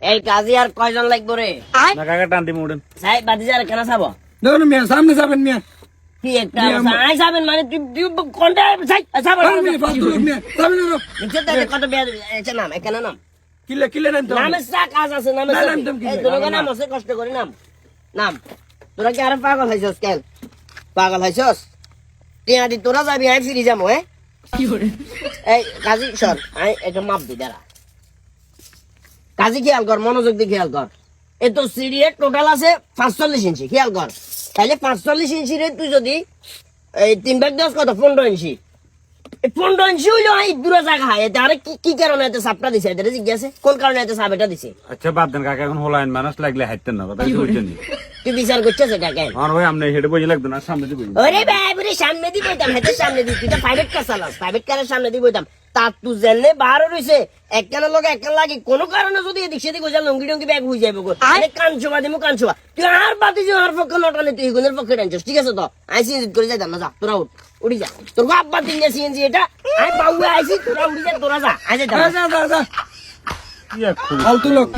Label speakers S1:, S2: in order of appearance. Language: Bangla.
S1: এই কাজী আর কয়জন লাগবো রে?
S2: না কাকা টান দিমু উঠেন।
S1: সাই বাতিজার কেন চাবো?
S3: দেখুন মিয়া সামনে যাবেন মিয়া
S1: কি একটা আই যাবেন মানে তুই কোনটা যাই যাবো
S3: মিয়া ফালতু লোক মিয়া যাবেন না
S1: নিচে দেখে কত বেয়া এসে নাম এখানে নাম
S3: কিলে কিলে নেন তো
S1: নামের চা কাজ আছে নামের
S3: না,
S1: চা
S3: নাম টাম কি?
S1: এই তোরা নাম আছে কষ্ট করে নাম নাম তোরা কি আর পাগল হইছস কেন পাগল হইছস টিয়া দি তোরা যাবি আই ফিরে যাবো হ্যাঁ এই কাজী সর আই এটা মাপ দি দাঁড়া কাজী খেয়াল কর মনোযোগ দিয়ে খেয়াল কর এ তো সিডিএ টোটাল আছে 45 ইঞ্চি খেয়াল কর তাহলে 45 ইঞ্চি রে তুই যদি এই 3/10 কত 15 ইঞ্চি এই 15 ইঞ্চি হইলো এই দূরে জায়গা হয় এতে আরে কি কারণে এতে সাপটা দিছে এটা জিজ্ঞাসা কোন কারণে এতে সাপ এটা দিছে
S2: আচ্ছা বাদ দেন কাকা এখন হলাইন মানুষ লাগলে হাইতেন না কথা বুঝছেন নি
S1: তুই বিচার করছিস এটা কেন
S2: আমার ভাই আপনি হেডে বই লাগতো না সামনে দিয়ে বই
S1: ওরে বাবরে সামনে দি বইতাম হেতে সামনে দি তুই তো প্রাইভেট কার চালাস প্রাইভেট কারের সামনে দি বইতাম তার তুই জেনে বার রইছে একখানের লগে একখান লাগি কোন কারণে যদি এদিক সেদিক হয়ে যায় লঙ্গি টঙ্গি ব্যাগ হয়ে যাবে গো আরে কানছবা দিমু কানছবা তুই আর বাতি যে আর পক্ষে নটালে তুই গুণের পক্ষে টানছিস ঠিক আছে তো আইসি করে যাইতাম না যা তোরা উড়ি যা তোর বাপ বাতি নিয়ে সিএনজি এটা আই বাউয়ে আইসি তোরা উড়ি যা তোরা যা আই যাইতাম
S3: যা যা যা
S2: কি এক
S3: ফালতু লোক